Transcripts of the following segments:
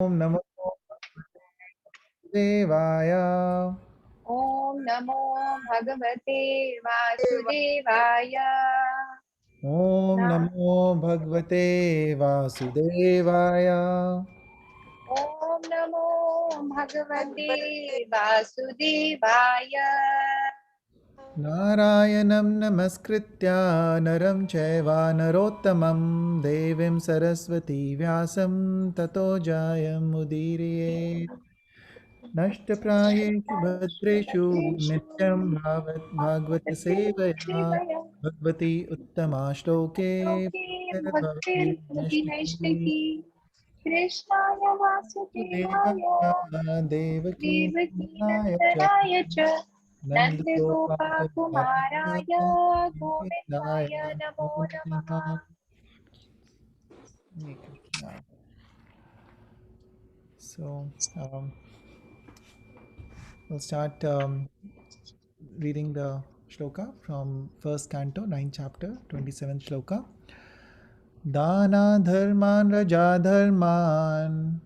Om Namo Devaya. ॐ नमो भगवते वासुदेवाय Om न- Namo Bhagavate Vasudevaya. ॐ नमो भगवते वासुदेवाय Narayanam Namaskritya Naram Chaiva Narottamam Devim Saraswati Vyasam Tato Jayam Udiriye Nashtaprayeshu Bhadreshu भद्रेषु Nityam Bhagavata Sevaya सेवया Bhagavati Uttama Shloke लोके Bhaktirbhagavati भक्तिर्भवति Nashtaki नैष्टिकी कृष्णाय वासुदेवाय Devaya Devaki Devaki Nandaya Cha नन्दनाय च Nandagopalaya नन्दगोपाकुमाराय Govindaya गोविन्दाय नमो Namo नमः। Namaha. Hare Krishna. So, we'll start reading the shloka from first canto, 9th chapter, 27th shloka. Dana dharman raja dharman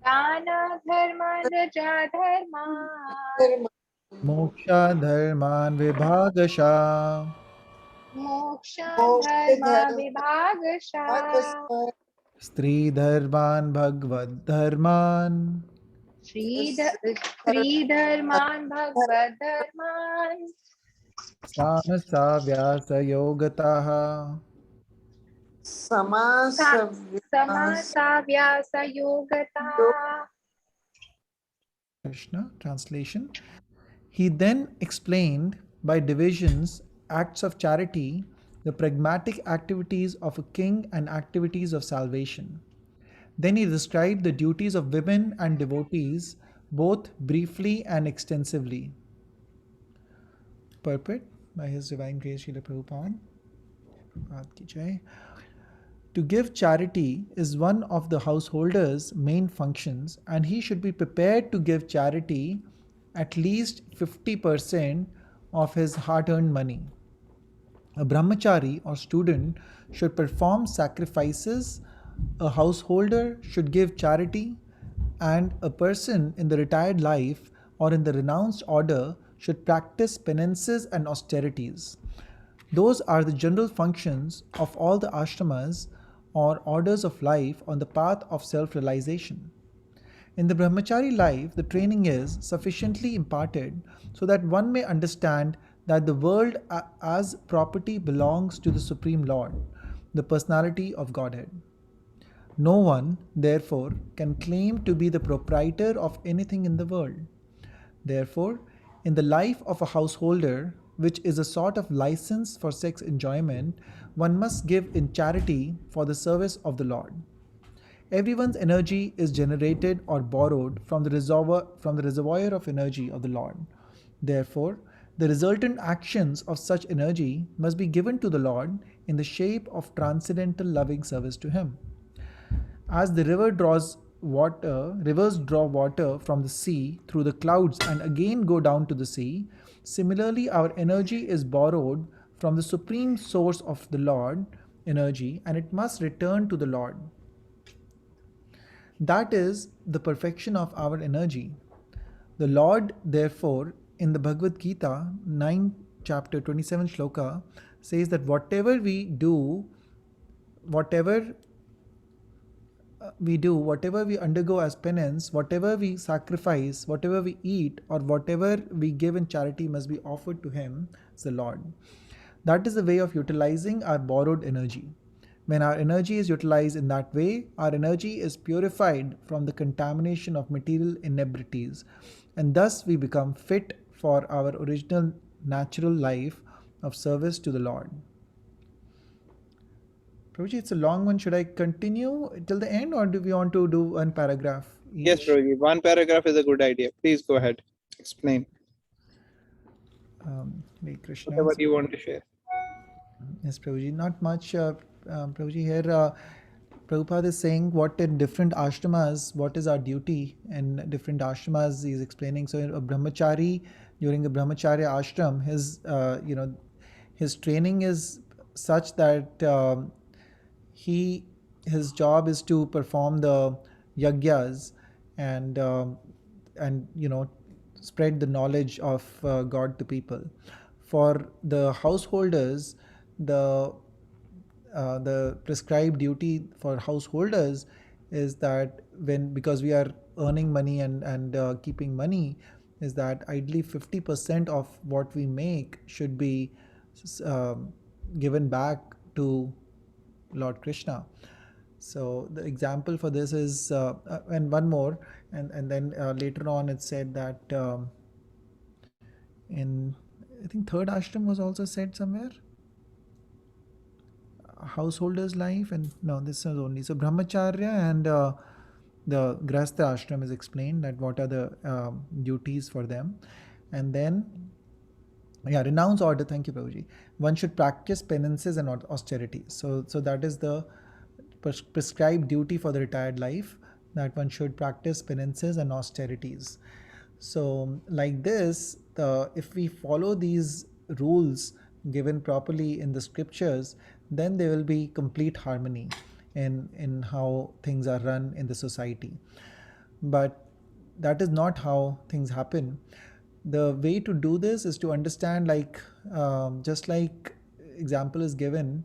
दानधर्मान् रजाधर्मान् moksha dharman vibhagasha मोक्षान् धर्म विभागशः stri dharman bhagavad dharman श्रीधर्मान् भगवद्धर्मान् samasa vyasa yogataha. समासाव्यासयोगता। Krishna translation. He then explained by divisions acts of charity, the pragmatic activities of a king, and activities of salvation. Then he described the duties of women and devotees both briefly and extensively. Purport by His Divine Grace Srila Prabhupada. Prabhupada ki jai. To give charity is one of the householder's main functions, and he should be prepared to give charity at least 50% of his hard earned money. A brahmachari or student should perform sacrifices, a householder should give charity, and a person in the retired life or in the renounced order should practice penances and austerities. Those are the general functions of all the ashramas or orders of life on the path of self realization. In the brahmachari life, the training is sufficiently imparted so that one may understand that the world as property belongs to the Supreme Lord, the personality of Godhead. No one, therefore, can claim to be the proprietor of anything in the world. Therefore, in the life of a householder, which is a sort of license for sex enjoyment, one must give in charity for the service of the Lord. Everyone's energy is generated or borrowed from the reservoir of energy of the Lord. Therefore, the resultant actions of such energy must be given to the Lord in the shape of transcendental loving service to Him. As the rivers draw water from the sea through the clouds and again go down to the sea, similarly, our energy is borrowed from the supreme source of the Lord energy and it must return to the Lord. That is the perfection of our energy. The Lord, therefore, in the Bhagavad Gita, 9 chapter 27 shloka, says that whatever whatever we undergo as penance, whatever we sacrifice, whatever we eat, or whatever we give in charity must be offered to Him, the Lord. That is the way of utilizing our borrowed energy. When our energy is utilized in that way, our energy is purified from the contamination of material inebrities, and thus we become fit for our original natural life of service to the Lord. Prabhuji, it's a long one. Should I continue till the end or do we want to do one paragraph Yes, each? Prabhuji. One paragraph is a good idea. Please go ahead. Explain Hare Krishna. whatever you want to share. Yes, Prabhuji, not much. Prabhuji, here Prabhupada is saying what in different ashramas, what is our duty in different ashramas. He is explaining. So, a brahmachari during a brahmacharya ashram, his training is such that he his job is to perform the yagyas and spread the knowledge of God to people. For the householders, the the prescribed duty for householders is that when, because we are earning money and keeping money, is that ideally 50% of what we make should be um, given back to Lord Krishna. So the example for this is and one more, and then later on it said that in, I think third ashram was also said somewhere, householder's life, and no, this is only so brahmacharya and the grahastha ashram is explained that what are the duties for them, and then yeah, renounce order. Thank you, Prabhuji. One should practice penances and austerity. So that is the prescribed duty for the retired life, that one should practice penances and austerities. So like this, if we follow these rules given properly in the scriptures, then there will be complete harmony in how things are run in the society. But that is not how things happen. The way to do this is to understand, like just like example is given,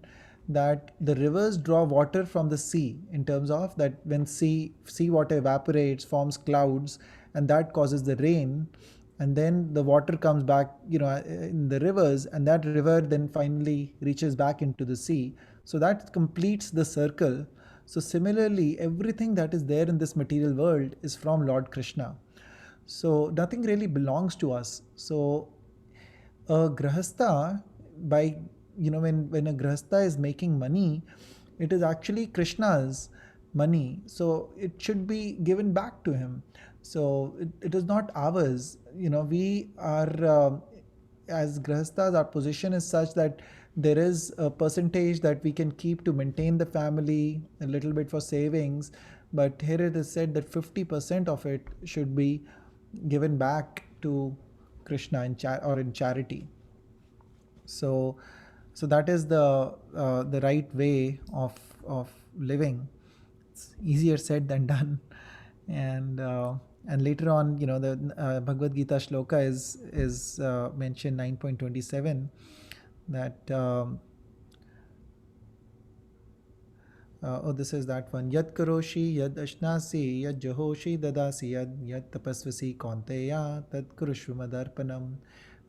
that the rivers draw water from the sea, in terms of that when sea water evaporates, forms clouds, and that causes the rain, and then the water comes back in the rivers, and that river then finally reaches back into the sea. So that completes the circle. So similarly, everything that is there in this material world is from Lord Krishna. So nothing really belongs to us. So a grahastha, by when a grahastha is making money, it is actually Krishna's money, so it should be given back to him. So it is not ours. We are as grahasthas, our position is such that there is a percentage that we can keep to maintain the family, a little bit for savings, but here it is said that 50% of it should be given back to Krishna or in charity. So that is the right way of living. It's easier said than done. And later on, the Bhagavad Gita shloka is mentioned 9.27, that this is that one. Yad karoshi, yad ashnasi, yad jahoshi dadasi, yad tapasvasi kaunteya, tad kurushva madarpanam.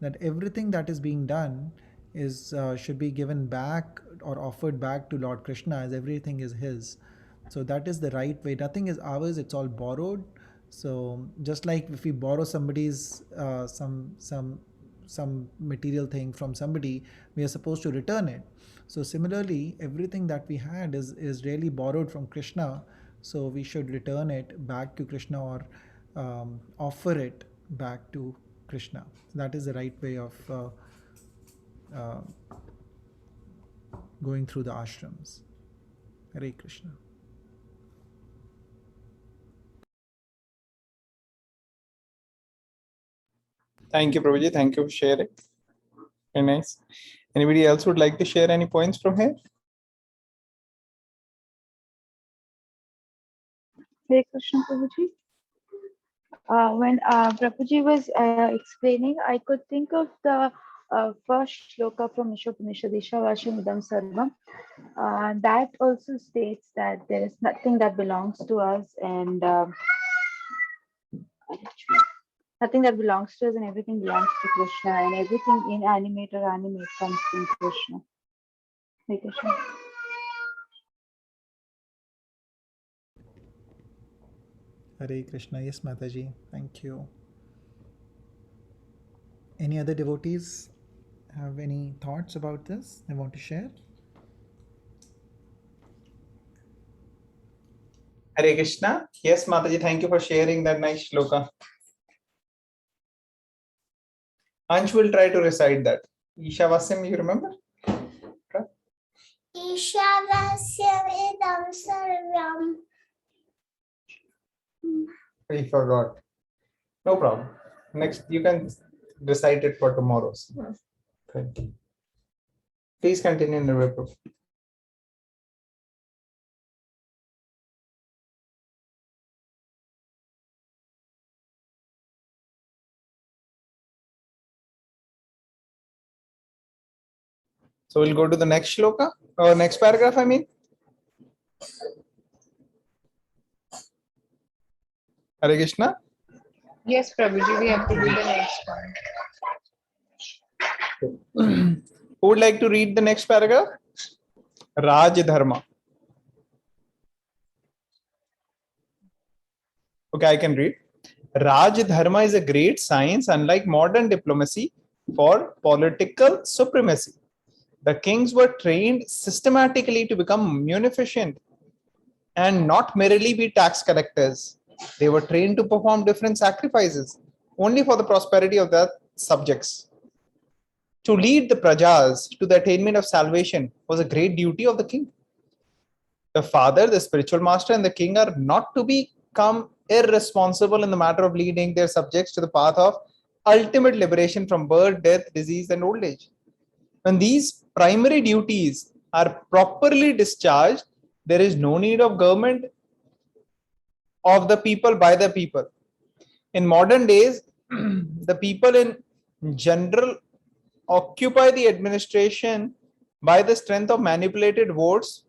That everything that is being done is should be given back or offered back to Lord Krishna, as everything is his. So that is the right way. Nothing is ours, it's all borrowed. So just like if we borrow somebody's some material thing from somebody, we are supposed to return it. So similarly, everything that we had is really borrowed from Krishna. So we should return it back to Krishna, or offer it back to Krishna. That is the right way of uh, going through the ashrams. Hare Krishna. Thank you, Prabhuji. Thank you for sharing. Very nice. Anybody else would like to share any points from here? Hare Krishna, Prabhuji. When Prabhuji was explaining, I could think of the first shloka from Ishopanishad, Ishavasham Idam Sarvam. That also states that there is nothing that belongs to us, and nothing that belongs to us, and everything belongs to Krishna, and everything inanimate or animate comes from Krishna. Hare Krishna. Hare Krishna. Yes, Mataji. Thank you. Any other devotees have any thoughts about this they want to share? Hare Krishna. Yes, Mataji, thank you for sharing that nice shloka. Ansh will try to recite that. Ishavasyam, you remember? Ishavasya Vedam Sarvam. We forgot. No problem. Next, you can recite it for tomorrow's. Thank you. Please continue, Nirvipur. So we'll go to the next shloka or next paragraph, I mean. Hare Krishna. Yes, Prabhuji, we have to do the next one. Who would like to read the next paragraph? Raj Dharma. Okay, I can read. Raj Dharma is a great science, unlike modern diplomacy, for political supremacy. The kings were trained systematically to become munificent and not merely be tax collectors. They were trained to perform different sacrifices only for the prosperity of their subjects. To lead the prajas to the attainment of salvation was a great duty of the king. The father, the spiritual master, and the king are not to become irresponsible in the matter of leading their subjects to the path of ultimate liberation from birth, death, disease, and old age. When these primary duties are properly discharged, there is no need of government of the people by the people. In modern days, the people in general occupy the administration by the strength of manipulated votes,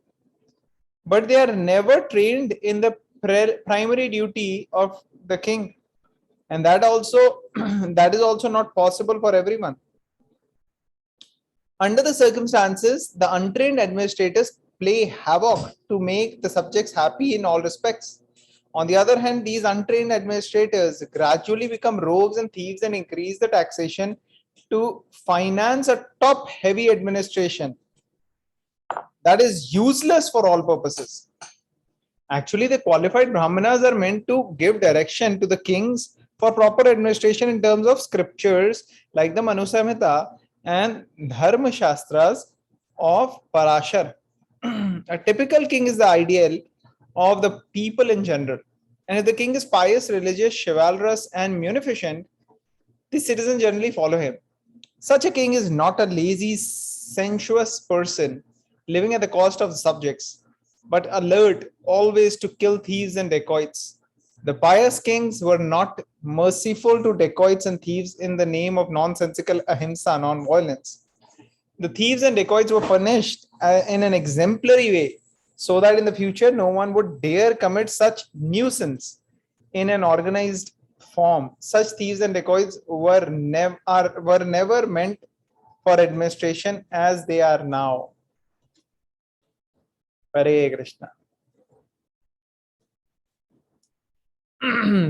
but they are never trained in the primary duty of the king, and that is also not possible for everyone. Under the circumstances, the untrained administrators play havoc to make the subjects happy in all respects. On the other hand, these untrained administrators gradually become rogues and thieves and increase the taxation to finance a top-heavy administration that is useless for all purposes. Actually, the qualified brahmanas are meant to give direction to the kings for proper administration in terms of scriptures like the Manu Samhita and Dharma Shastras of Parashar. A typical king is the ideal of the people in general. And if the king is pious, religious, chivalrous, and munificent, the citizens generally follow him. Such a king is not a lazy, sensuous person living at the cost of the subjects, but alert always to kill thieves and dacoits. The pious kings were not merciful to dacoits and thieves in the name of nonsensical ahimsa, non-violence. The thieves and dacoits were punished in an exemplary way, so that in the future no one would dare commit such nuisance in an organized form. Such thieves and dacoits were never meant for administration as they are now. Hare Krishna.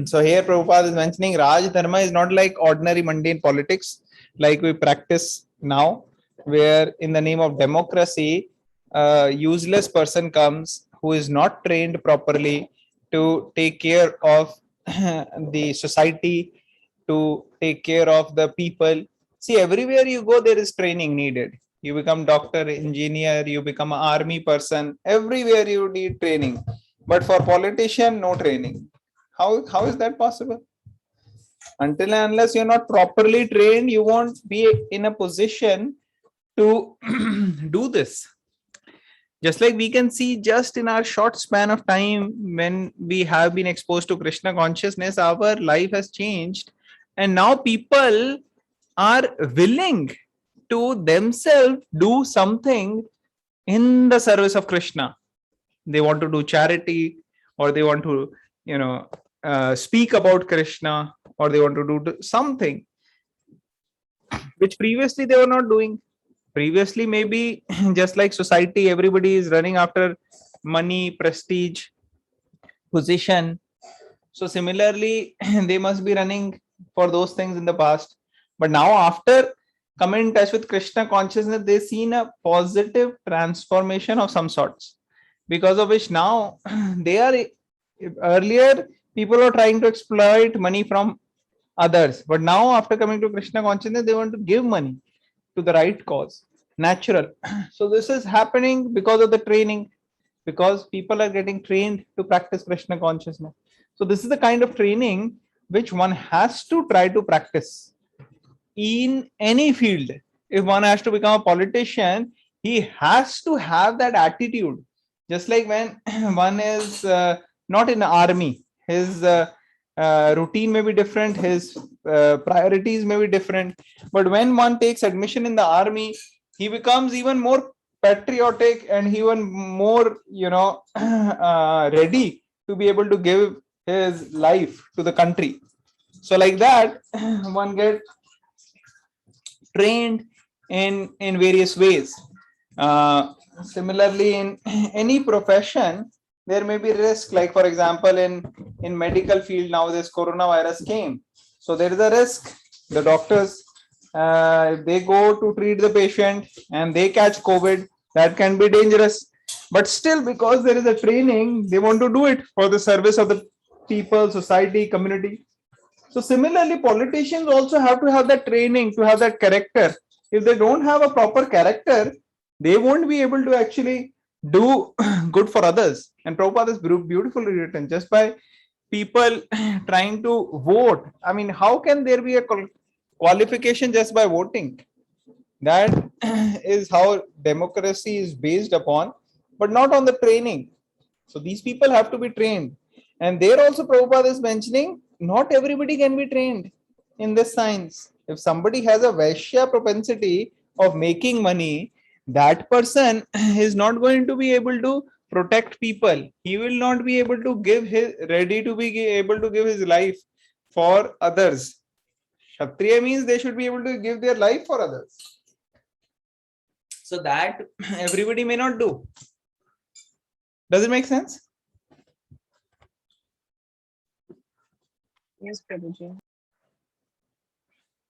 So here Prabhupada is mentioning Raj Dharma is not like ordinary mundane politics like we practice now, where in the name of democracy, a useless person comes who is not trained properly to take care of the society, to take care of the people. See, everywhere you go, there is training needed. You become doctor, engineer, you become an army person. Everywhere you need training. But for politician, no training. How is that possible? Until and unless you're not properly trained, you won't be in a position to do this. Just like we can see just in our short span of time when we have been exposed to Krishna consciousness, our life has changed. And now people are willing to themselves do something in the service of Krishna. They want to do charity, or they want to, speak about Krishna, or they want to do something which previously they were not doing. Previously, maybe just like society, everybody is running after money, prestige, position. So similarly, they must be running for those things in the past. But now, after coming in touch with Krishna consciousness, they've seen a positive transformation of some sorts, because of which now they are, earlier people were trying to exploit money from others, but now after coming to Krishna consciousness, they want to give money to the right cause, natural. So this is happening because of the training, because people are getting trained to practice Krishna consciousness. So this is the kind of training which one has to try to practice in any field. If one has to become a politician, he has to have that attitude. Just like when one is not in the army, his routine may be different, his priorities may be different. But when one takes admission in the army, he becomes even more patriotic and even more, ready to be able to give his life to the country. So like that, one gets trained in various ways. Similarly, in any profession, there may be risk. Like for example, in medical field now, this coronavirus came, so there is a risk. The doctors, if they go to treat the patient and they catch COVID, that can be dangerous. But still, because there is a training, they want to do it for the service of the people, society, community. So similarly, politicians also have to have that training, to have that character. If they don't have a proper character, they won't be able to actually do good for others. And Prabhupada is beautifully written. Just by people trying to vote, I mean, how can there be a qualification just by voting? That is how democracy is based upon, but not on the training. So these people have to be trained. And there also Prabhupada is mentioning, not everybody can be trained in this science. If somebody has a Vaishya propensity of making money, that person is not going to be able to protect people. He will not be able to give his ready to be able to give his life for others. Kshatriya means they should be able to give their life for others. So that everybody may not do. Does it make sense? Yes, Prabhuji.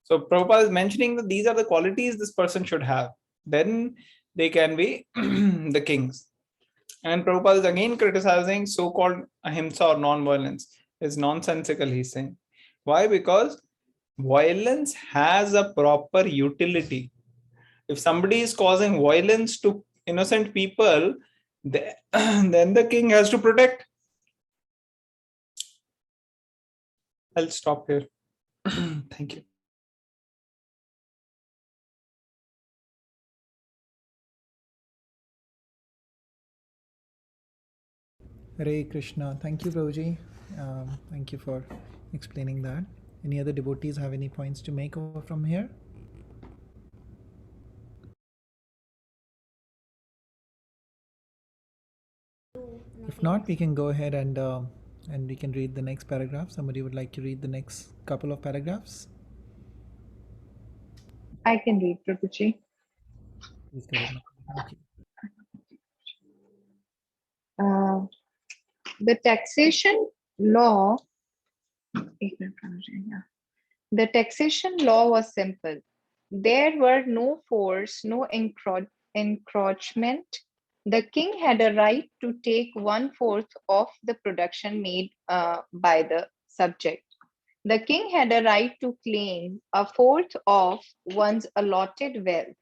So Prabhupada is mentioning that these are the qualities this person should have. Then they can be the kings. And Prabhupada is again criticizing so-called ahimsa or non-violence. It's nonsensical, he's saying. Why? Because violence has a proper utility. If somebody is causing violence to innocent people, then the king has to protect. I'll stop here. Thank you. Hare Krishna. Thank you, Prabhuji. Thank you for explaining that. Any other devotees have any points to make over from here? If not, we can go ahead and we can read the next paragraph. Somebody would like to read the next couple of paragraphs? I can read, Prabhuji. Please go ahead. Thank you. The taxation law. The taxation law was simple. There were no force, no encroachment. The king had a right to take 1/4 of the production made by the subject. The king had a right to claim 1/4 of one's allotted wealth.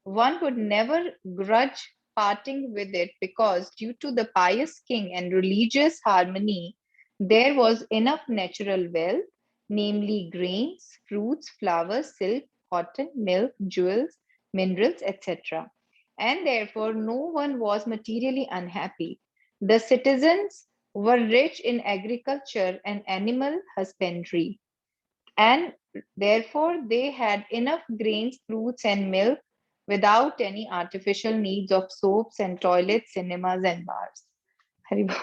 One would never grudge parting with it because, due to the pious king and religious harmony, there was enough natural wealth, namely grains, fruits, flowers, silk, cotton, milk, jewels, minerals, etc. And therefore, no one was materially unhappy. The citizens were rich in agriculture and animal husbandry, and therefore they had enough grains, fruits, and milk without any artificial needs of soaps and toilets, cinemas, and bars. Haribol.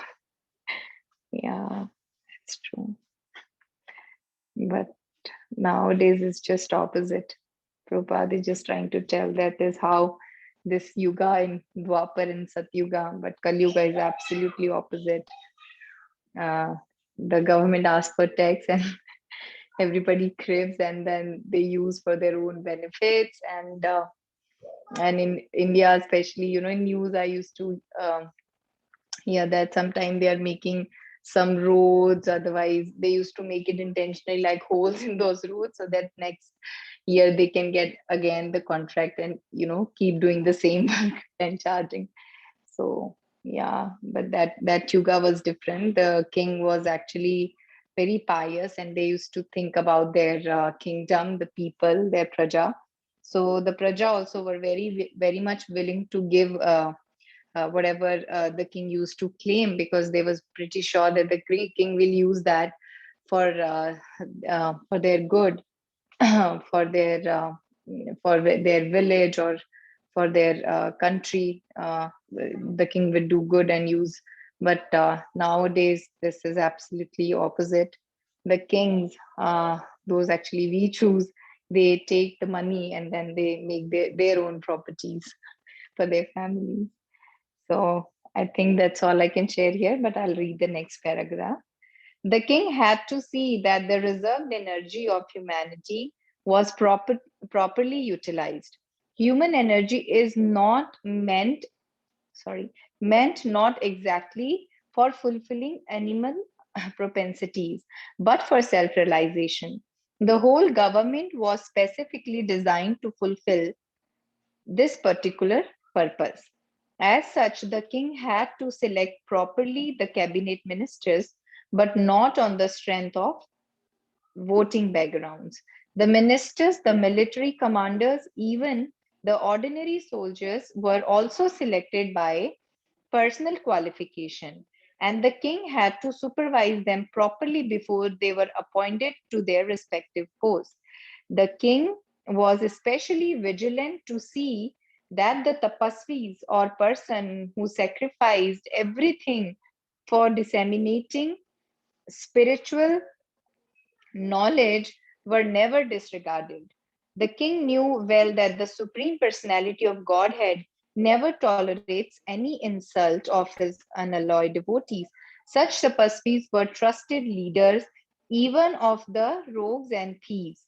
Yeah, it's true. But nowadays it's just opposite. Prabhupada is just trying to tell that is how this yuga in Dwapar and Satyuga, but Kali Yuga is absolutely opposite. The government asks for tax and everybody craves, and then they use for their own benefits. And in India, especially, in news, I used to hear that sometimes they are making some roads, otherwise they used to make it intentionally like holes in those roads so that next year they can get again the contract and keep doing the same work and charging. So yeah, but that yuga was different. The king was actually very pious, and they used to think about their kingdom, the people, their praja. So the praja also were very much willing to give whatever the king used to claim, because they was pretty sure that the Greek king will use that for their good, for their village, or for their country. The king would do good and use. But nowadays, this is absolutely opposite. The kings, those actually we choose, they take the money and then they make their own properties for their families. So I think that's all I can share here, but I'll read the next paragraph. The king had to see that the reserved energy of humanity was properly utilized. Human energy is not meant not exactly for fulfilling animal propensities, but for self-realization. The whole government was specifically designed to fulfill this particular purpose. As such, the king had to select properly the cabinet ministers, but not on the strength of voting backgrounds. The ministers, the military commanders, even the ordinary soldiers were also selected by personal qualification, and the king had to supervise them properly before they were appointed to their respective posts. The king was especially vigilant to see that the tapasvis or person who sacrificed everything for disseminating spiritual knowledge were never disregarded. The king knew well that the Supreme Personality of Godhead never tolerates any insult of his unalloyed devotees. Such tapasvis were trusted leaders, even of the rogues and thieves,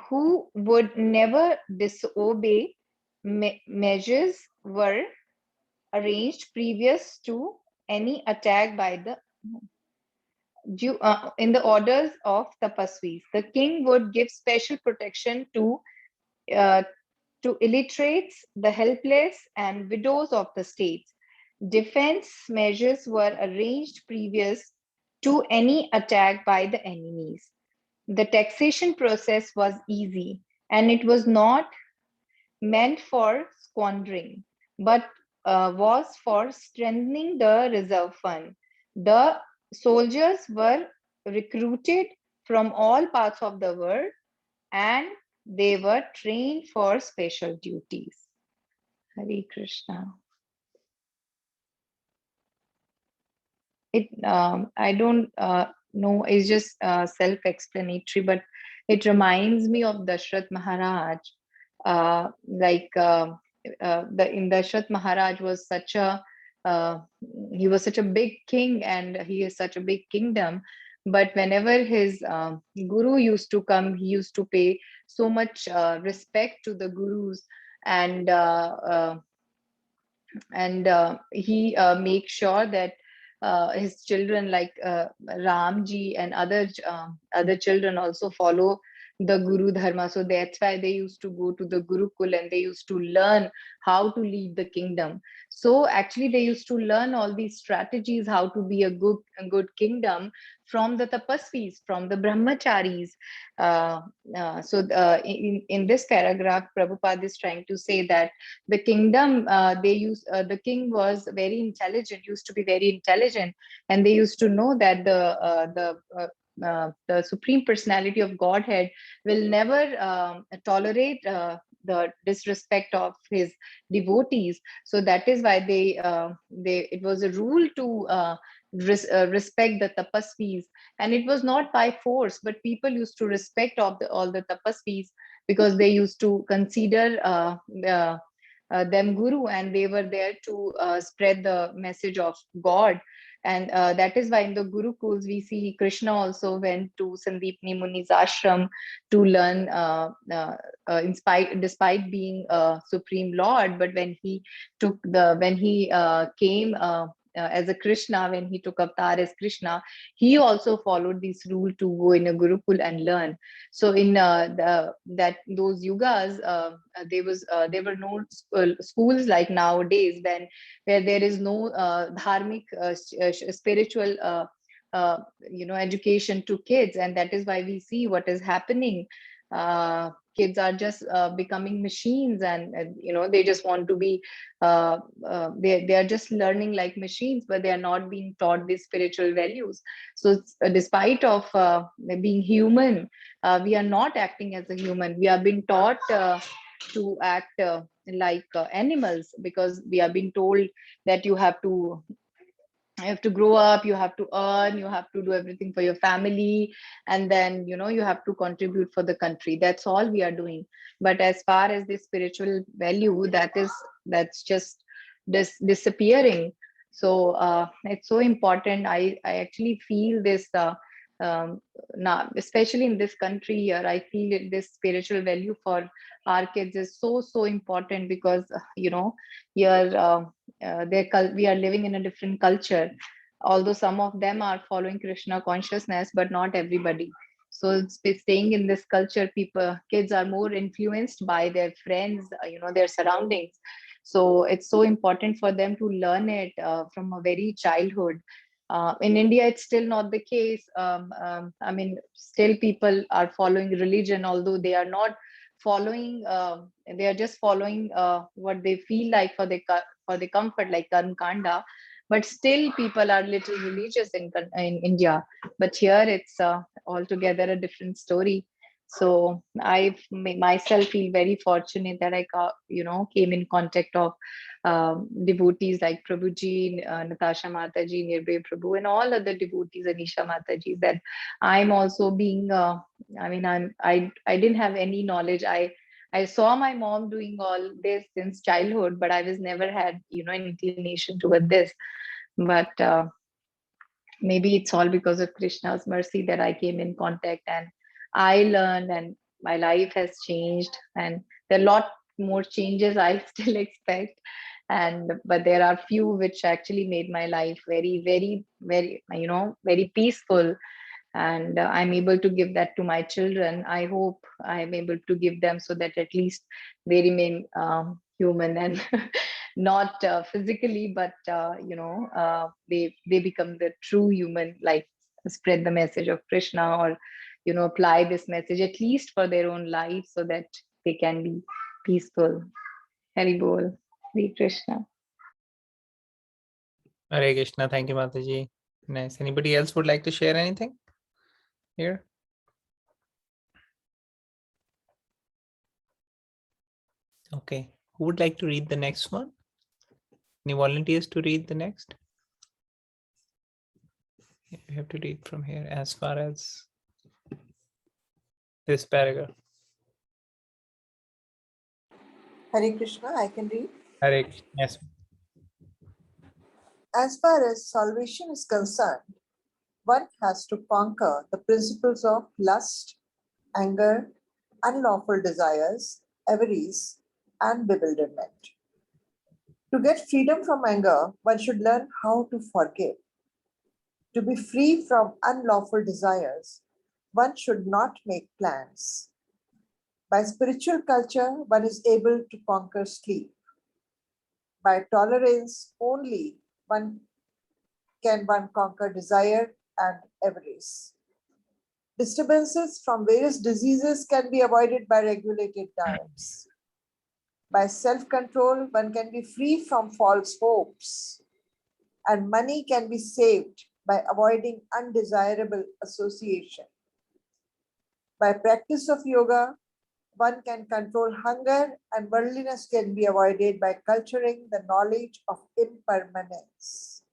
who would never disobey measures were arranged previous to any attack by the in the orders of tapasvis. The king would give special protection uh, to illiterates, the helpless, and widows of the states. Defense measures were arranged previous to any attack by the enemies. The taxation process was easy, and it was not meant for squandering, but was for strengthening the reserve fund. The soldiers were recruited from all parts of the world, and they were trained for special duties. Hare Krishna. I don't know, it's just self-explanatory, but it reminds me of Dashrath Maharaj. Like in Dashrath Maharaj was such a he was such a big king, and he is such a big kingdom. But whenever his guru used to come, he used to pay so much respect to the gurus, and he makes sure that his children like Ramji and other children also follow the Guru Dharma. So that's why they used to go to the Gurukul and they used to learn how to lead the kingdom. So actually they used to learn all these strategies how to be a good kingdom from the tapasvis, from the brahmacharis. In this paragraph, Prabhupada is trying to say that the kingdom the king was very intelligent, used to be very intelligent, and they used to know that the Supreme Personality of Godhead will never tolerate the disrespect of his devotees. So that is why it was a rule to respect the tapasvis, and it was not by force, but people used to respect all the tapasvis because they used to consider them guru, and they were there to spread the message of God. And that is why in the Gurukuls we see Krishna also went to Sandeepni Muni's ashram to learn, despite being a supreme lord. But when he came as a Krishna, when he took avatar as Krishna, he also followed this rule to go in a Gurukul and learn. So in those yugas, there were no schools like nowadays, where there is no dharmic spiritual education to kids, and that is why we see what is happening. Kids are just becoming machines, and they just want to be they are just learning like machines, but they are not being taught these spiritual values. So despite of being human, we are not acting as a human. We are being taught to act like animals, because we are being told that you have to grow up, you have to earn, you have to do everything for your family, and then you have to contribute for the country. That's all we are doing. But as far as the spiritual value, that's just disappearing. So it's so important. I actually feel this now, especially in this country here, I feel this spiritual value for our kids is so important, because here we are living in a different culture. Although some of them are following Krishna consciousness, but not everybody. So staying in this culture, kids are more influenced by their friends, their surroundings. So it's so important for them to learn it from a very childhood. In India, it's still not the case. I mean, still people are following religion, although they are not following. They are just following what they feel like for the comfort, like karma kanda. But still, people are little religious in India. But here, it's altogether a different story. So I myself feel very fortunate that I came in contact of devotees like Prabhuji, Natasha Mataji, Nirbhay Prabhu, and all other devotees, Anisha Mataji. That I'm also being. I mean, I didn't have any knowledge. I saw my mom doing all this since childhood, but I was never had an inclination toward this. But maybe it's all because of Krishna's mercy that I came in contact, and I learned, and my life has changed, and there are a lot more changes I still expect. And but there are few which actually made my life very, very, very, very peaceful. And I'm able to give that to my children. I hope I'm able to give them, so that at least they remain human, and not physically, but they become the true human, like spread the message of Krishna, or apply this message at least for their own life, so that they can be peaceful. Hari Bol, Hare Krishna. Hare Krishna. Thank you, Mataji. Nice. Anybody else would like to share anything here? Okay. Who would like to read the next one? Any volunteers to read the next? You have to read from here as far as this paragraph. Hare Krishna, I can read. Hare Krishna. Yes. As far as salvation is concerned, one has to conquer the principles of lust, anger, unlawful desires, avarice, and bewilderment. To get freedom from anger, one should learn how to forgive. To be free from unlawful desires, one should not make plans. By spiritual culture, one is able to conquer sleep. By tolerance only, one conquer desire and avarice. Disturbances from various diseases can be avoided by regulated diets. By self-control, one can be free from false hopes, and money can be saved by avoiding undesirable association. By practice of yoga, one can control hunger, and worldliness can be avoided by culturing the knowledge of impermanence.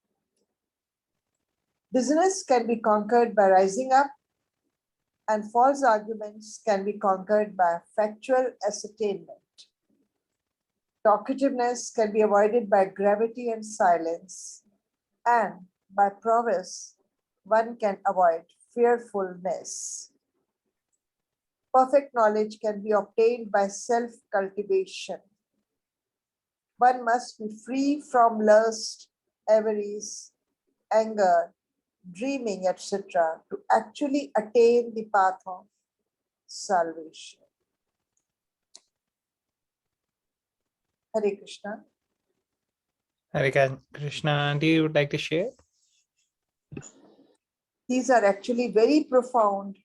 Dizziness can be conquered by rising up, and false arguments can be conquered by factual ascertainment. Talkativeness can be avoided by gravity and silence, and by prowess, one can avoid fearfulness. Perfect knowledge can be obtained by self-cultivation. One must be free from lust, avarice, anger, dreaming, etc., to actually attain the path of salvation. Hare Krishna. Hare Krishna. Do you would like to share? These are actually very profound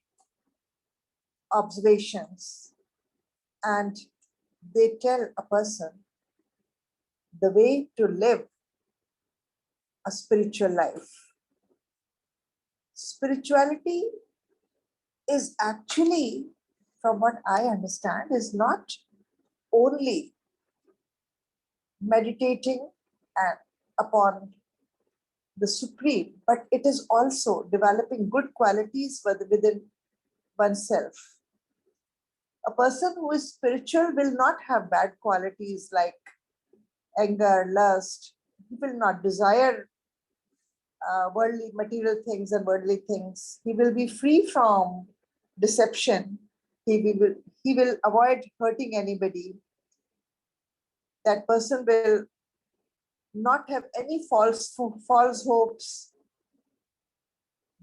observations, and they tell a person the way to live a spiritual life. Spirituality is actually, from what I understand, is not only meditating upon the Supreme, but it is also developing good qualities within oneself. A person who is spiritual will not have bad qualities like anger, lust. He will not desire worldly material things and worldly things. He will be free from deception. He will avoid hurting anybody. That person will not have any false hopes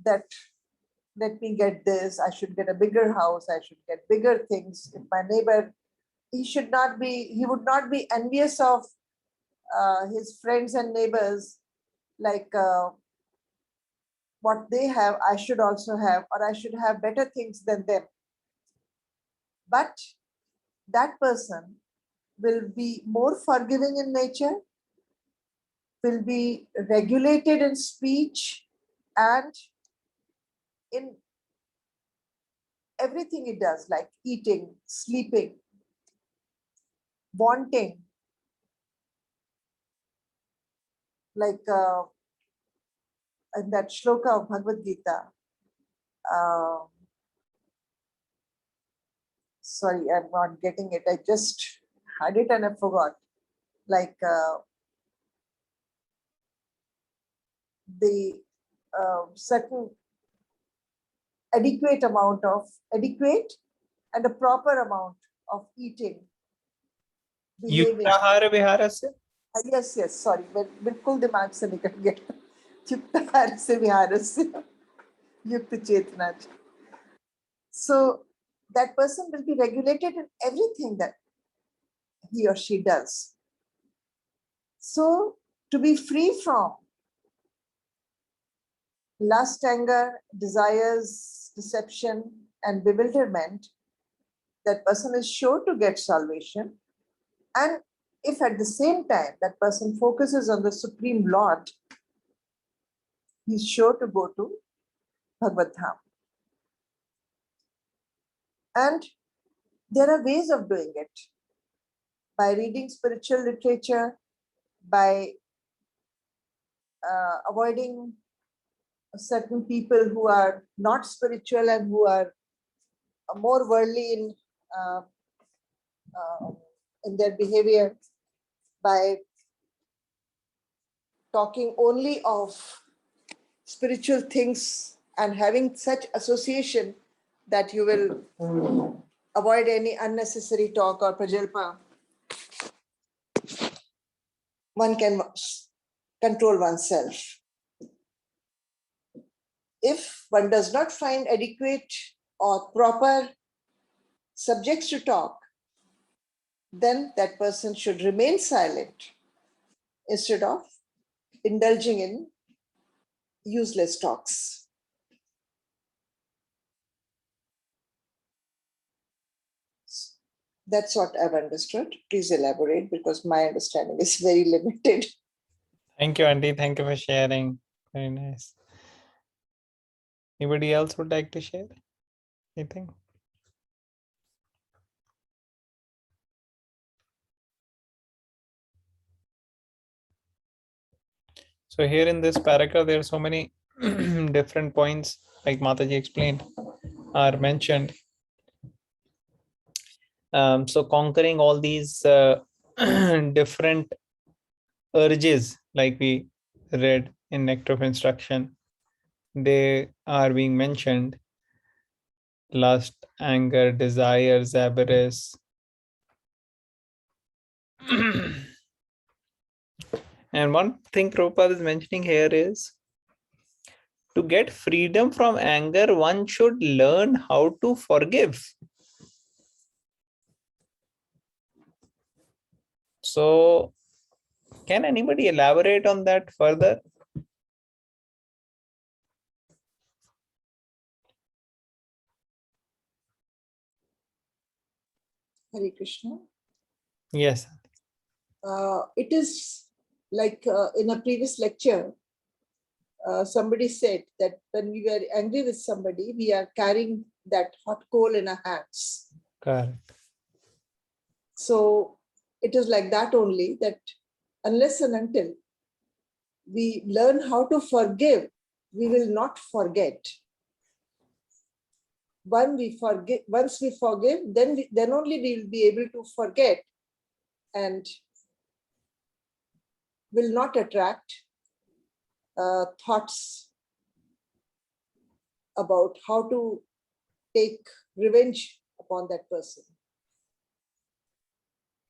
that let me get this, I should get a bigger house, I should get bigger things. If my neighbor, he would not be envious of his friends and neighbors, like what they have, I should also have, or I should have better things than them. But that person will be more forgiving in nature, will be regulated in speech and in everything he does, like eating, sleeping, wanting, like in that shloka of Bhagavad Gita. Sorry, I'm not getting it. I just had it and I forgot. Like the certain adequate and a proper amount of eating, behaving. Yuktahara viharasya? Yes, sorry, but बिल्कुल दिमाग से निकल गया. युक्ताहार से विहारस्य युक्त चेतना. So that person will be regulated in everything that he or she does. So to be free from lust, anger, desires, deception, and bewilderment, that person is sure to get salvation. And if at the same time that person focuses on the Supreme Lord, he's sure to go to Bhagavad Dham. And there are ways of doing it. By reading spiritual literature, by avoiding certain people who are not spiritual and who are more worldly in their behavior, by talking only of spiritual things and having such association that you will avoid any unnecessary talk or prajalpa. One can control oneself. If one does not find adequate or proper subjects to talk, then that person should remain silent instead of indulging in useless talks. That's what I've understood. Please elaborate, because my understanding is very limited. Thank you, Auntie. Thank you for sharing. Very nice. Anybody else would like to share anything? So here in this paragraph, there are so many different points, like Mataji explained, are mentioned. So conquering all these different urges, like we read in Nectar of Instruction, they are being mentioned: lust, anger, desires, avarice. And one thing Prabhupada is mentioning here is, to get freedom from anger, one should learn how to forgive. So, can anybody elaborate on that further? Hare Krishna. Yes. It is like in a previous lecture, somebody said that when we were angry with somebody, we are carrying that hot coal in our hands. Correct. So it is like that only, that unless and until we learn how to forgive, we will not forget. Once we forgive, then only we will be able to forget and will not attract thoughts about how to take revenge upon that person.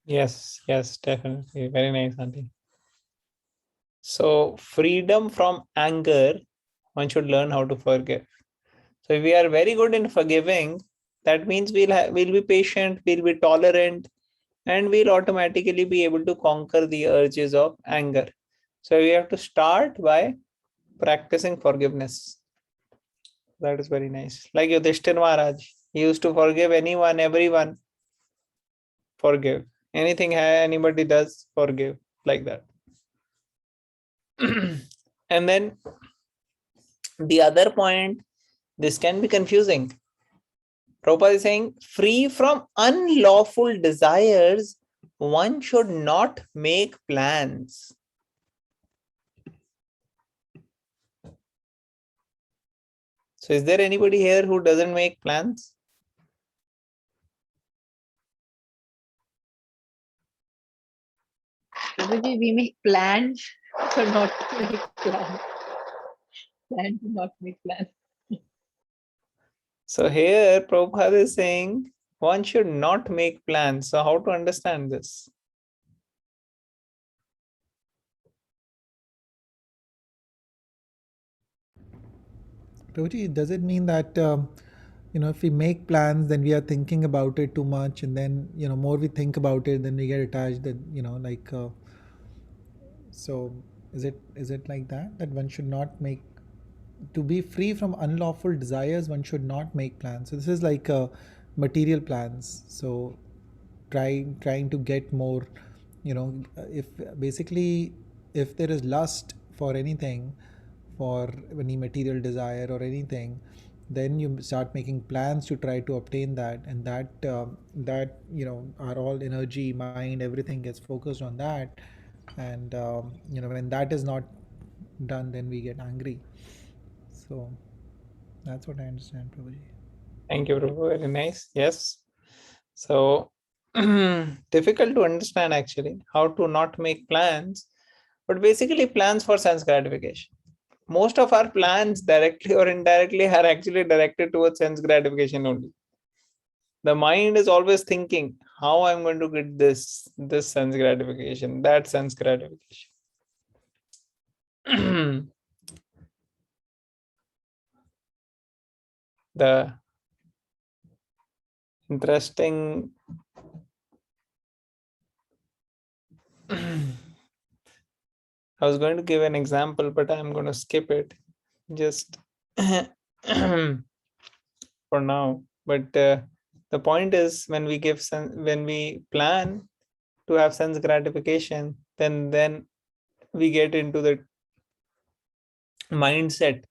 Yes, definitely. Very nice, Auntie. So, freedom from anger, one should learn how to forgive. So, if we are very good in forgiving, that means we'll be patient, we'll be tolerant, and we'll automatically be able to conquer the urges of anger. So, we have to start by practicing forgiveness. That is very nice. Like Yudhishthir Maharaj, he used to forgive anyone, everyone. Forgive. Anything anybody does, forgive. Like that. And then the other point, this can be confusing. Prabhupada is saying, free from unlawful desires, one should not make plans. So is there anybody here who doesn't make plans? Prabhuji, we make plans, but not to make plans. Plan to not make plans. So here Prabhupada is saying one should not make plans. So how to understand this? Prabhuji, does it mean that if we make plans, then we are thinking about it too much, and then more we think about it, then we get attached. That so is it like that one should not make, to be free from unlawful desires, one should not make plans. So this is like material plans. So trying to get more, if basically if there is lust for anything, for any material desire or anything, then you start making plans to try to obtain that, and that our all energy, mind, everything gets focused on that. And when that is not done, then we get angry. So that's what I understand, Prabhuji. Thank you, Prabhu. Very nice. Yes. So difficult to understand actually how to not make plans, but basically plans for sense gratification. Most of our plans, directly or indirectly, are actually directed towards sense gratification only. The mind is always thinking how I'm going to get this sense gratification, that sense gratification. The interesting I was going to give an example, but I'm going to skip it just for now. But the point is, when we plan to have sense gratification, then we get into the mindset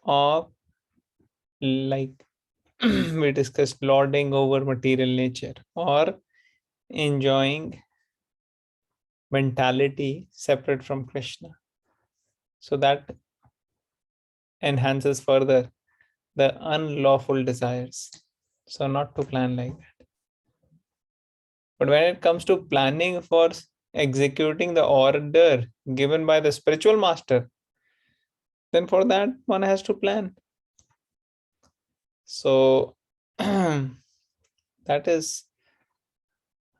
of, like we discussed, lording over material nature or enjoying mentality separate from Krishna. So that enhances further the unlawful desires. So not to plan like that. But when it comes to planning for executing the order given by the spiritual master, then for that one has to plan. So that is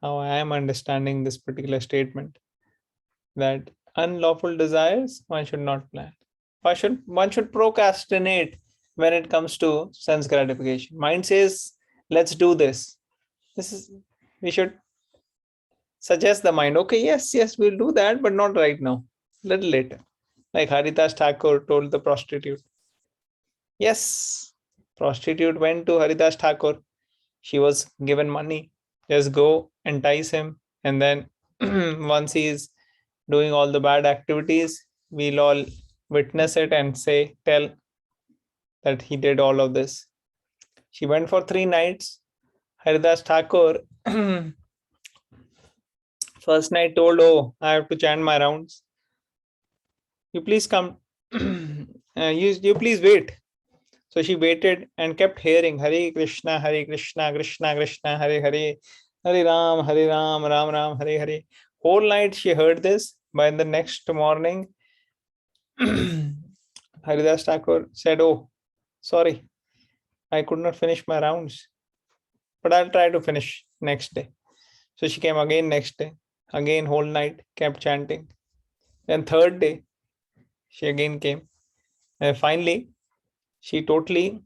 how I am understanding this particular statement, that unlawful desires one should not plan. One should procrastinate when it comes to sense gratification. Mind says, let's do this. We should suggest the mind, okay, yes, we'll do that, but not right now, little later. Like Haridas Thakur told the prostitute. Yes, prostitute went to Haridas Thakur. She was given money. Just go entice him. And then once he is doing all the bad activities, we'll all witness it and tell that he did all of this. She went for 3 nights. Haridas Thakur First night told, oh, I have to chant my rounds. You please come. You please wait. So she waited and kept hearing Hare Krishna, Krishna Krishna, Hare Hare, Hare Ram, Ram Ram, Hare Hare. Whole night she heard this. By the next morning, Haridas Thakur said, oh, sorry, I could not finish my rounds, but I'll try to finish next day. So she came again next day, again whole night, kept chanting. Then third day, she again came. And finally, she totally,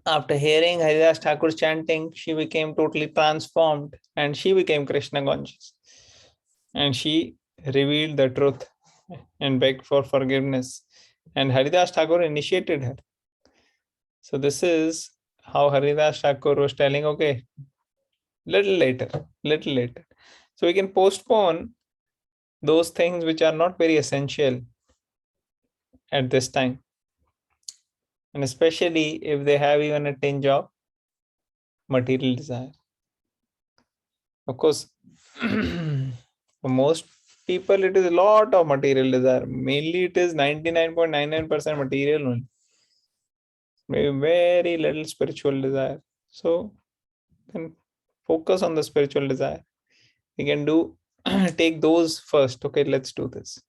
after hearing Haridas Thakur chanting, she became totally transformed and she became Krishna conscious. And she revealed the truth and begged for forgiveness. And Haridas Thakur initiated her. So this is how Haridas Thakur was telling, okay, little later. So we can postpone those things which are not very essential at this time. And especially if they have even a tinge of material desire. Of course, for most people, it is a lot of material desire. Mainly, it is 99.99% material only. Maybe very little spiritual desire. So, then focus on the spiritual desire. We can do take those first. Okay, let's do this.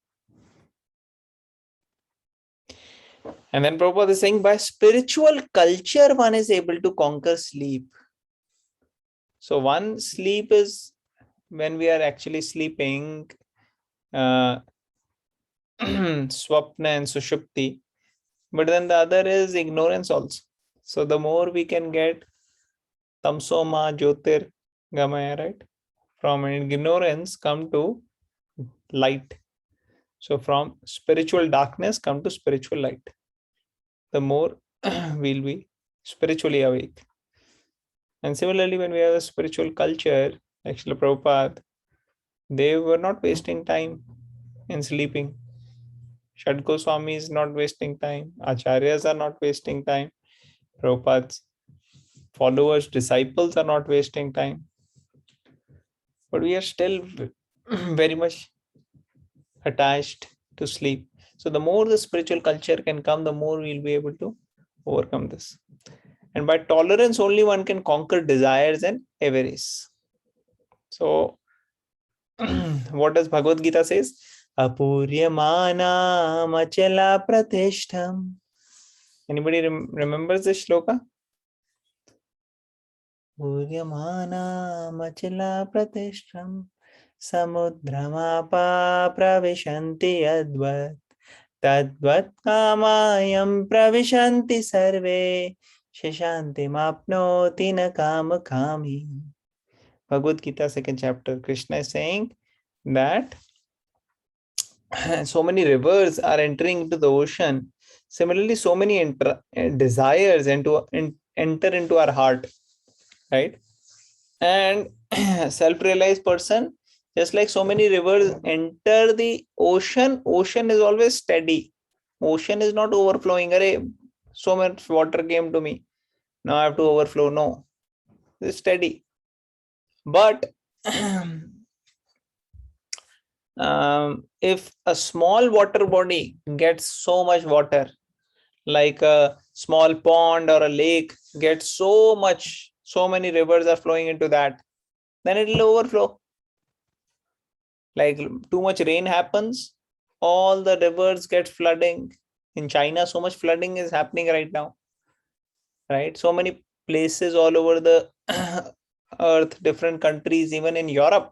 And then Prabhupada is saying, by spiritual culture, one is able to conquer sleep. So one sleep is when we are actually sleeping, Swapna and Sushupti. But then the other is ignorance also. So the more we can get Tamsoma Jyotir Gamaya, right? From ignorance come to light. So from spiritual darkness come to spiritual light. The more we'll be spiritually awake. And similarly, when we have a spiritual culture, like Srila Prabhupada, they were not wasting time in sleeping. Shad Goswami is not wasting time. Acharyas are not wasting time. Prabhupada's followers, disciples are not wasting time. But we are still very much attached to sleep. So the more the spiritual culture can come, the more we'll be able to overcome this. And by tolerance, only one can conquer desires and avarice. So what does Bhagavad Gita says? Apuryamana machala pratishtham. Anybody remembers this shloka? Apuryamana machala pratishtham samudramapa pravishanti advat tadvat kamayam pravishanti sarve shashanti mapnoti na kama kami. Bhagavad Gita, 2nd chapter. Krishna is saying that so many rivers are entering into the ocean. Similarly, so many desires enter into our heart, right? And self-realized person, just like so many rivers enter the ocean, ocean is always steady. Ocean is not overflowing. Arey, so much water came to me. Now I have to overflow. No, it's steady. But if a small water body gets so much water, like a small pond or a lake gets so many rivers are flowing into that, then it will overflow. Like too much rain happens, all the rivers get flooding. In China, so much flooding is happening right now, right? So many places all over the earth, different countries, even in Europe,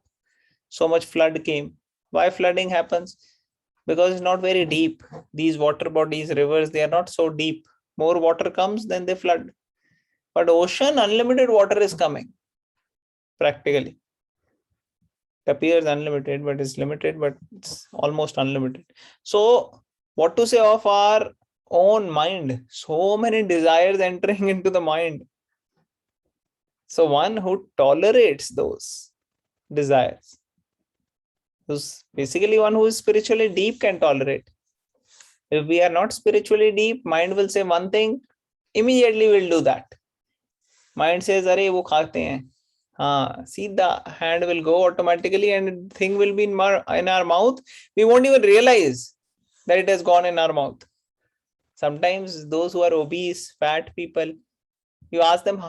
so much flood came. Why flooding happens? Because it's not very deep. These water bodies, rivers, they are not so deep. More water comes, then they flood. But ocean, unlimited water is coming, practically. It appears unlimited, but it's limited, but it's almost unlimited. So what to say of our own mind? So many desires entering into the mind. So one who tolerates those desires, who's basically one who is spiritually deep, can tolerate. If we are not spiritually deep, mind will say one thing, immediately we'll do that. Mind says, "Arey, wo khate hain." See, the hand will go automatically and the thing will be in our mouth. We won't even realize that it has gone in our mouth. Sometimes those who are obese, fat people, you ask them,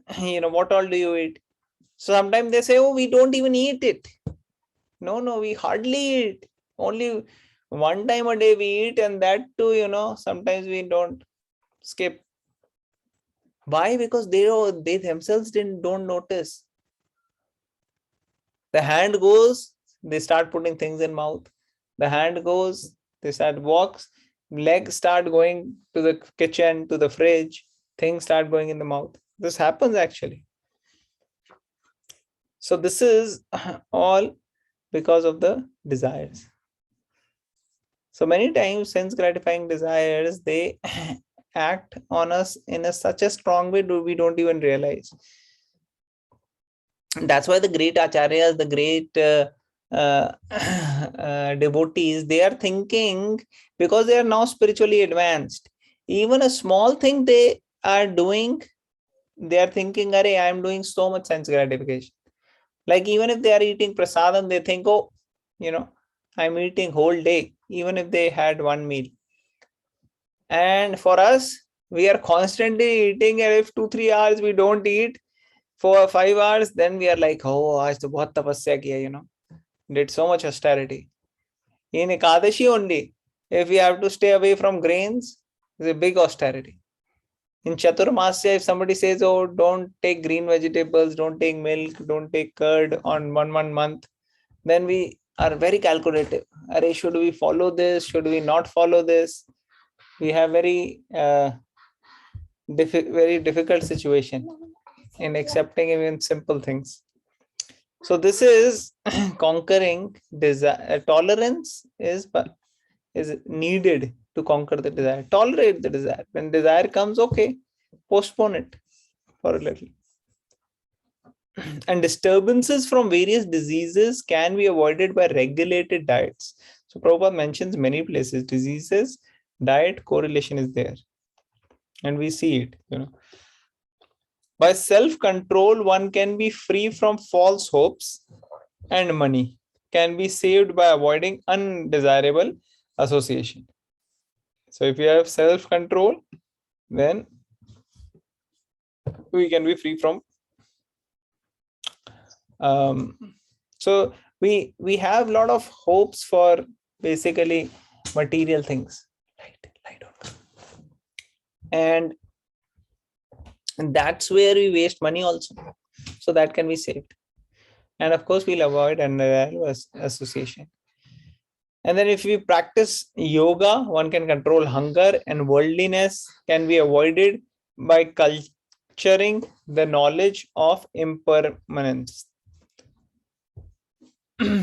what all do you eat? So sometimes they say, oh, we don't even eat it. No, we hardly eat. Only one time a day we eat, and that too, sometimes we don't skip. Why? Because they themselves don't notice. The hand goes, they start putting things in mouth. The hand goes, they start walks, legs start going to the kitchen, to the fridge, things start going in the mouth. This happens actually. So this is all because of the desires. So many times sense gratifying desires, they act on us in such a strong way we don't even realize. That's why the great acharyas, the great devotees, they are thinking, because they are now spiritually advanced, even a small thing they are doing, they are thinking, I am doing so much sense gratification. Like even if they are eating prasadam, they think, oh, I'm eating whole day, even if they had one meal. And for us, we are constantly eating, and if 2-3 hours we don't eat, 4 or 5 hours, then we are like, oh, aaj to bahut tapasya kiya, did so much austerity. In Ekadashi only, if we have to stay away from grains, it's a big austerity. In Chaturmasya, if somebody says, oh, don't take green vegetables, don't take milk, don't take curd on one month, then we are very calculative. Should we follow this? Should we not follow this? We have very difficult situation in accepting even simple things. So this is conquering desire. Tolerance is needed to conquer the desire. Tolerate the desire. When desire comes, okay, postpone it for a little. And disturbances from various diseases can be avoided by regulated diets. So Prabhupada mentions many places diseases, diet correlation is there. And we see it, By self-control, one can be free from false hopes, and money can be saved by avoiding undesirable association. So if you have self-control, then we can be free from so we have a lot of hopes for basically material things, light on. And that's where we waste money also. So that can be saved. And of course, we'll avoid undesirable association. And then if we practice yoga, one can control hunger, and worldliness can be avoided by culturing the knowledge of impermanence.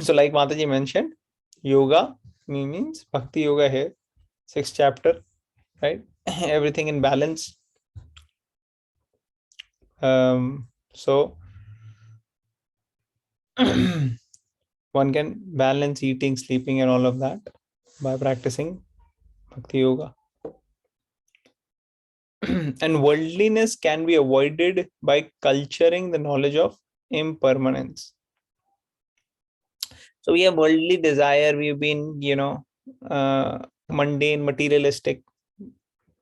So like Mataji mentioned, yoga means bhakti yoga here, 6th chapter, right? Everything in balance. So one can balance eating, sleeping, and all of that by practicing bhakti yoga. And worldliness can be avoided by culturing the knowledge of impermanence. So we have worldly desire, we've been, mundane, materialistic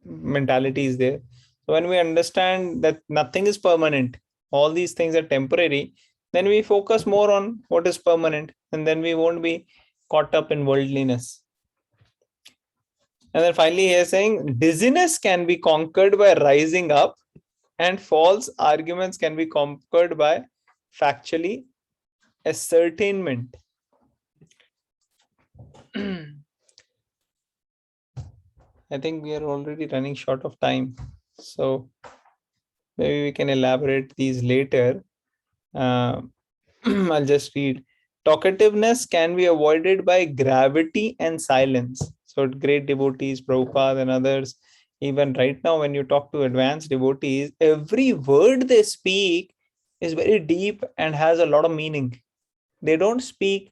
mentality is there. So when we understand that nothing is permanent, all these things are temporary, then we focus more on what is permanent, and then we won't be caught up in worldliness. And then finally he is saying dizziness can be conquered by rising up, and false arguments can be conquered by factually ascertainment. I think we are already running short of time, so maybe we can elaborate these later. I'll just read. Talkativeness can be avoided by gravity and silence. So great devotees, Prabhupada and others, even right now when you talk to advanced devotees, every word they speak is very deep and has a lot of meaning. They don't speak,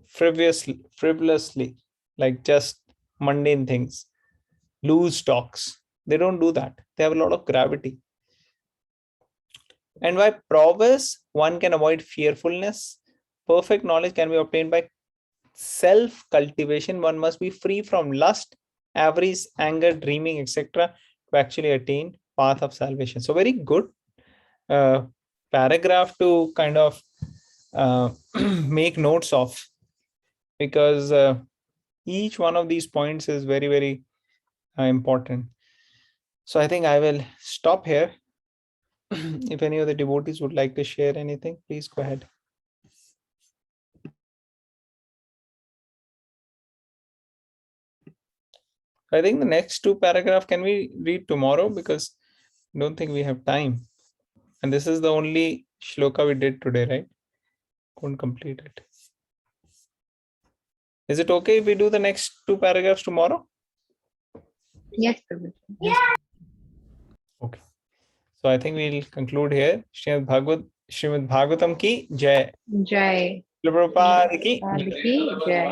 frivolously, like just mundane things, loose talks. They don't do that. They have a lot of gravity. And by prowess, one can avoid fearfulness. Perfect knowledge can be obtained by self-cultivation. One must be free from lust, avarice, anger, dreaming, etc. to actually attain path of salvation. So very good paragraph to kind of make notes of, because each one of these points is very, very important. So I think I will stop here. If any of the devotees would like to share anything, please go ahead. I think the next two paragraph can we read tomorrow, because I don't think we have time. And this is the only shloka we did today, right? Couldn't complete it. Is it okay if we do the next two paragraphs tomorrow? Yes, Prabhuji. Okay. So I think we'll conclude here. Srimad Bhagavatam ki jai. Jai. Prabhupada ki jai. Jai.